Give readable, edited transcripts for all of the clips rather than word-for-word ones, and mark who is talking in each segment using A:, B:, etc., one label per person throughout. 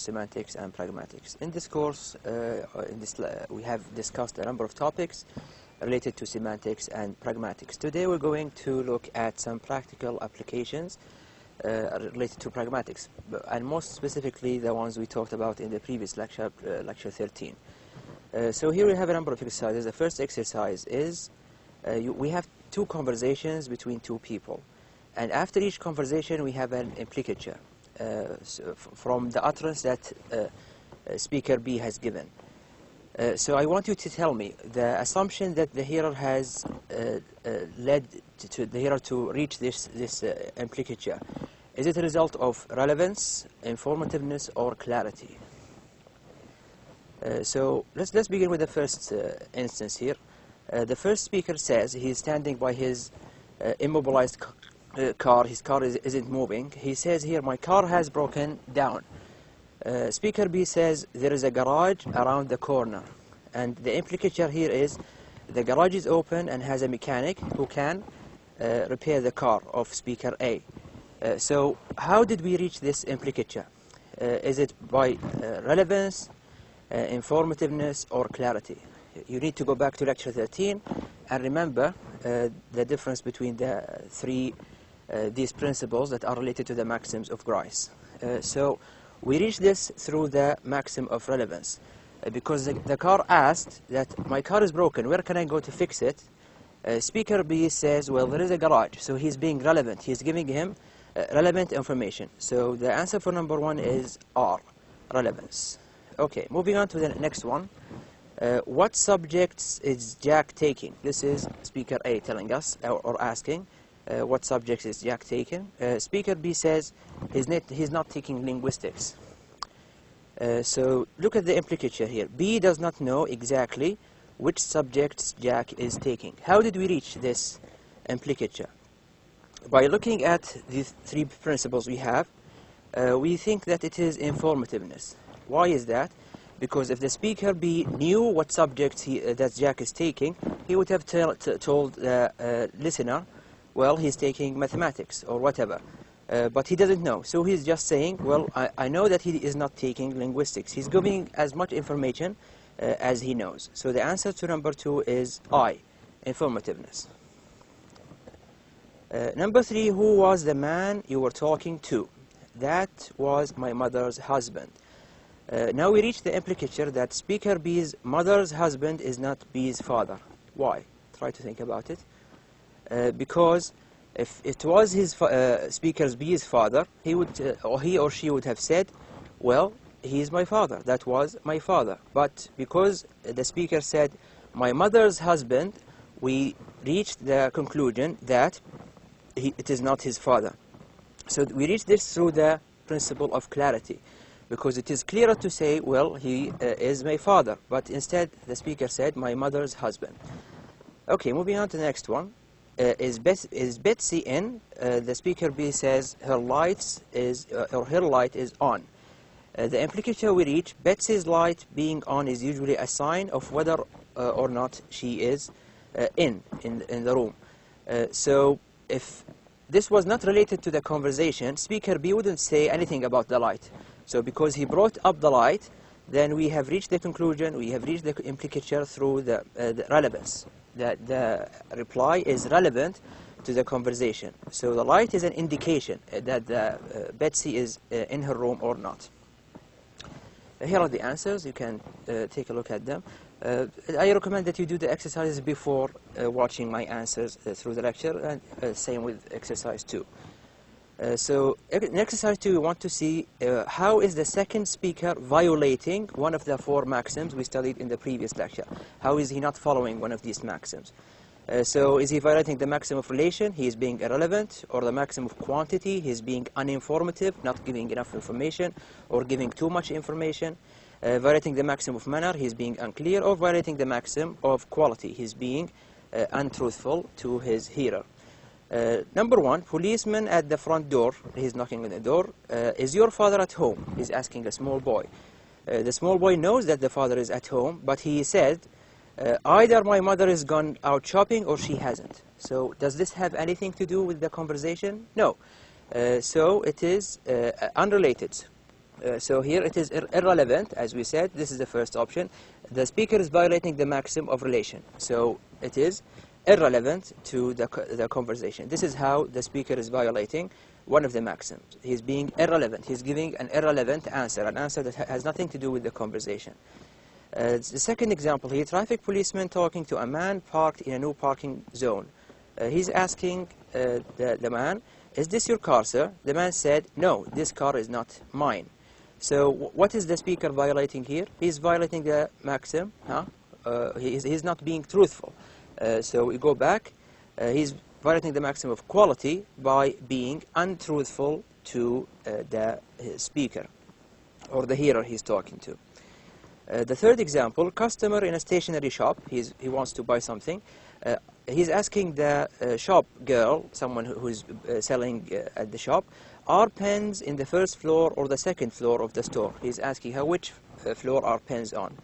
A: Semantics and Pragmatics. In this course, we have discussed a number of topics related to semantics and pragmatics. Today we're going to look at some practical applications related to pragmatics, and most specifically the ones we talked about in the previous lecture, lecture 13. So here we have a number of exercises. The first exercise is we have two conversations between two people, and after each conversation we have an implicature from the utterance that speaker B has given. So I want you to tell me the assumption that the hearer has led to the hearer to reach this implicature. Is it a result of relevance, informativeness, or clarity? So let's begin with the first instance here. The first speaker says he's standing by his immobilized car. His car isn't moving. He says here, my car has broken down. Speaker B says there is a garage around the corner, and the implicature here is the garage is open and has a mechanic who can repair the car of speaker A. So how did we reach this implicature? Is it by relevance, informativeness, or clarity? You need to go back to lecture 13 and remember the difference between these principles that are related to the maxims of Grice. So we reach this through the maxim of relevance, because the car asked that my car is broken, where can I go to fix it? Speaker B says, well, there is a garage. So he's being relevant. He's giving him relevant information. So the answer for number one is R, relevance. Okay, moving on to the next one. What subjects is Jack taking? This is speaker A telling us or asking what subjects is Jack taking. Speaker B says he's not taking linguistics. So look at the implicature here. B does not know exactly which subjects Jack is taking. How did we reach this implicature? By looking at these three principles we have, we think that it is informativeness. Why is that? Because if the speaker B knew what subjects that Jack is taking, he would have told the listener, well, he's taking mathematics or whatever. But he doesn't know. So he's just saying, well, I know that he is not taking linguistics. He's giving as much information as he knows. So the answer to number two is I, informativeness. Number three, who was the man you were talking to? That was my mother's husband. Now we reach the implicature that speaker B's mother's husband is not B's father. Why? Try to think about it. Because if it was his speaker B's father, he or she would have said, well, he is my father. That was my father. But because the speaker said my mother's husband, we reached the conclusion that it is not his father. So we reach this through the principle of clarity, because it is clearer to say, well, he is my father, but instead the speaker said my mother's husband. Okay, moving on to the next one. Is Betsy in? The speaker B says her light is on. The implicature we reach, Betsy's light being on is usually a sign of whether or not she is in the room. So if this was not related to the conversation, speaker B wouldn't say anything about the light. So because he brought up the light, then we have reached the conclusion, we have reached the implicature through the relevance. That the reply is relevant to the conversation. So the light is an indication that Betsy is in her room or not. Here are the answers. You can take a look at them. I recommend that you do the exercises before watching my answers through the lecture, and same with exercise 2. So in exercise 2, we want to see how is the second speaker violating one of the four maxims we studied in the previous lecture. How is he not following one of these maxims? So is he violating the maxim of relation? He is being irrelevant. Or the maxim of quantity? He is being uninformative, not giving enough information, or giving too much information. Violating the maxim of manner? He is being unclear. Or violating the maxim of quality? He is being untruthful to his hearer. Number one, policeman at the front door. He's knocking on the door. Is your father at home? He's asking a small boy. The small boy knows that the father is at home, but he said, either my mother is gone out shopping or she hasn't. So does this have anything to do with the conversation? No. So it is unrelated. So here it is irrelevant, as we said. This is the first option. The speaker is violating the maxim of relation. So it is irrelevant to the conversation. This is how the speaker is violating one of the maxims. He's being irrelevant. He's giving an irrelevant answer, an answer that has nothing to do with the conversation. The second example here, traffic policeman talking to a man parked in a no parking zone. He's asking the man, "Is this your car, sir?" The man said, "No, this car is not mine." So what is the speaker violating here? He's violating the maxim. He's not being truthful. So we go back. He's violating the maxim of quality by being untruthful to the speaker or the hearer he's talking to. The third example, customer in a stationery shop. He wants to buy something. He's asking the shop girl, someone who's selling at the shop, are pens in the first floor or the second floor of the store? He's asking her which floor are pens on.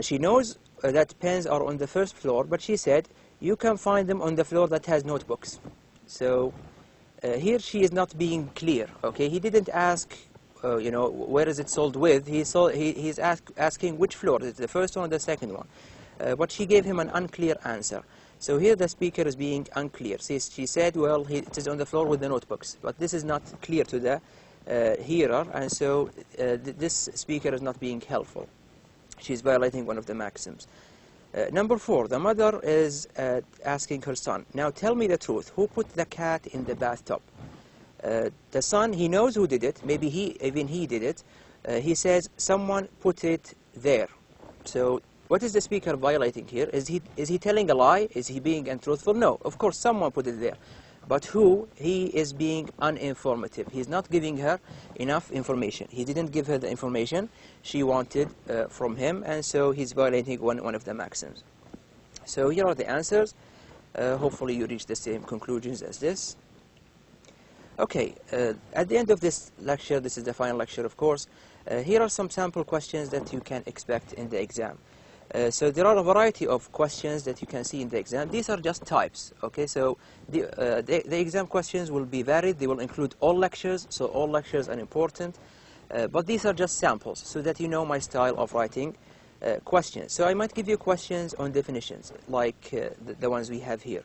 A: She knows that pens are on the first floor, but she said, "You can find them on the floor that has notebooks." So here she is not being clear. Okay, he didn't ask, where is it sold with? He's asking which floor, is it the first one or the second one? But she gave him an unclear answer. So here the speaker is being unclear. She said, well, it is on the floor with the notebooks. But this is not clear to the hearer, and so this speaker is not being helpful. She's violating one of the maxims. Number 4, the mother is asking her son, "Now tell me the truth. Who put the cat in the bathtub?" The son, he knows who did it. Maybe even he did it. He says, "Someone put it there." So what is the speaker violating here? Is he telling a lie? Is he being untruthful? No, of course someone put it there. But who? He is being uninformative. He's not giving her enough information. He didn't give her the information she wanted from him, and so he's violating one of the maxims. So here are the answers. Hopefully you reach the same conclusions as this. Okay, at the end of this lecture, this is the final lecture of course, here are some sample questions that you can expect in the exam. So there are a variety of questions that you can see in the exam. These are just types, okay? So the exam questions will be varied. They will include all lectures, so all lectures are important. But these are just samples so that you know my style of writing questions. So I might give you questions on definitions, like the ones we have here.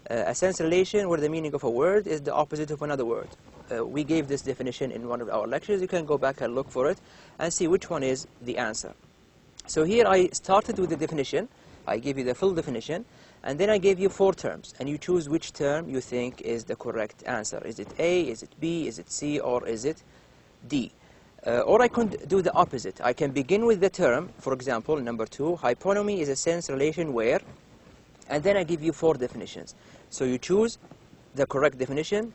A: A sense relation where the meaning of a word is the opposite of another word. We gave this definition in one of our lectures. You can go back and look for it and see which one is the answer. So here I started with the definition. I gave you the full definition, and then I gave you 4 terms, and you choose which term you think is the correct answer. Is it A, is it B, is it C, or is it D? Or I could do the opposite. I can begin with the term, for example, number 2, hyponymy is a sense relation where, and then I give you 4 definitions. So you choose the correct definition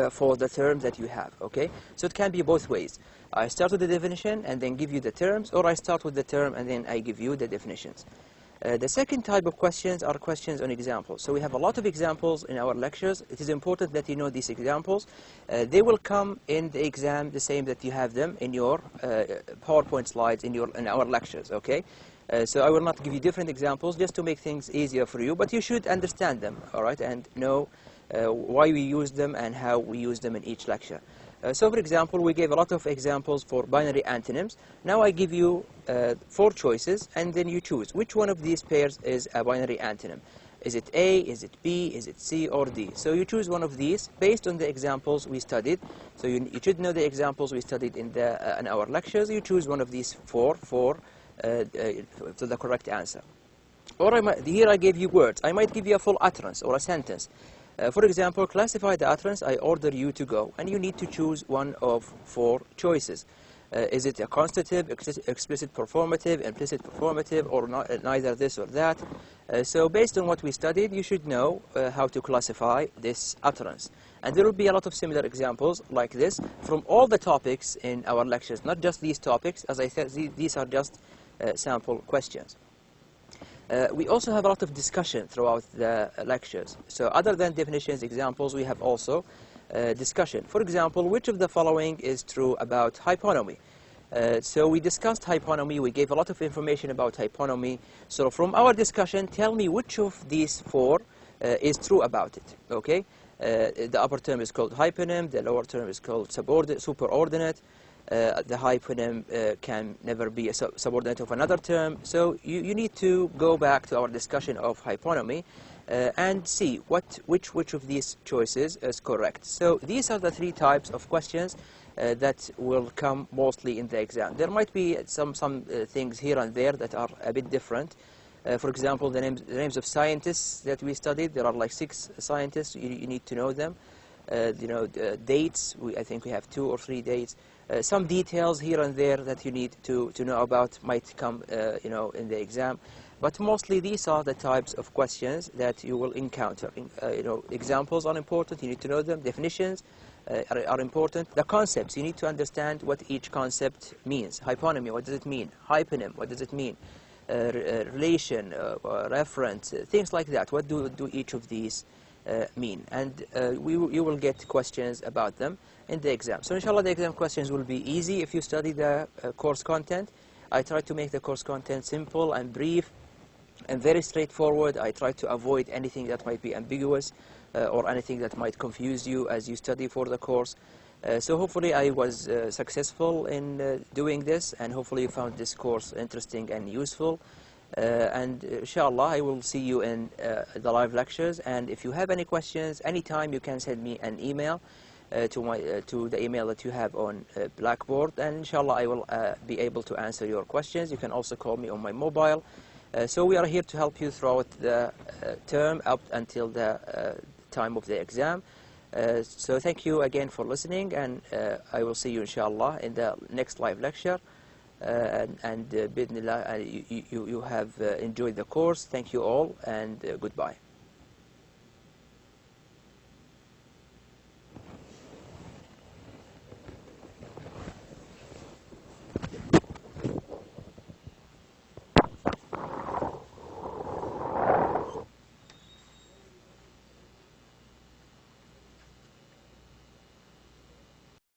A: for the term that you have, okay? So it can be both ways. I start with the definition and then give you the terms, or I start with the term and then I give you the definitions. The second type of questions are questions on examples. So we have a lot of examples in our lectures. It is important that you know these examples. They will come in the exam the same that you have them in your PowerPoint slides in our lectures, okay? So I will not give you different examples just to make things easier for you, but you should understand them, all right, and know why we use them and how we use them in each lecture. So for example, we gave a lot of examples for binary antonyms. Now I give you 4 choices, and then you choose which one of these pairs is a binary antonym. Is it A, is it B, is it C, or D? So you choose one of these based on the examples we studied. So you should know the examples we studied in our lectures. You choose one of these 4 for the correct answer. Or here I gave you words. I might give you a full utterance or a sentence. For example, classify the utterance, I order you to go. And you need to choose one of 4 choices. Is it a constative, explicit performative, implicit performative, or neither this or that? So based on what we studied, you should know how to classify this utterance. And there will be a lot of similar examples like this from all the topics in our lectures, not just these topics. As I said, these are just sample questions. We also have a lot of discussion throughout the lectures. So other than definitions, examples, we have also discussion. For example, which of the following is true about hyponymy? So we discussed hyponymy. We gave a lot of information about hyponymy. So from our discussion, tell me which of these 4 is true about it. Okay? The upper term is called hyponym. The lower term is called superordinate. The hyponym can never be a subordinate of another term. So you need to go back to our discussion of hyponymy and see which of these choices is correct. So these are the three types of questions that will come mostly in the exam. There might be some things here and there that are a bit different. For example, the names of scientists that we studied, there are like 6 scientists. You need to know them. Dates, I think we have 2 or 3 dates. Some details here and there that you need to know about might come in the exam. But mostly these are the types of questions that you will encounter. Examples are important, you need to know them. Definitions are important. The concepts, you need to understand what each concept means. Hyponymy, what does it mean? Hyponym, what does it mean? Relation, reference, things like that. What do each of these mean? And you will get questions about them in the exam. So inshallah the exam questions will be easy if you study the course content. I try to make the course content simple and brief and very straightforward. I try to avoid anything that might be ambiguous or anything that might confuse you as you study for the course. So hopefully I was successful in doing this, and hopefully you found this course interesting and useful. And inshallah I will see you in the live lectures. And if you have any questions, anytime you can send me an email to the email that you have on Blackboard, and inshallah I will be able to answer your questions. You can also call me on my mobile. So we are here to help you throughout the term up until the time of the exam. So thank you again for listening, and I will see you inshallah in the next live lecture. And bidnillah, you have enjoyed the course. Thank you all, and goodbye.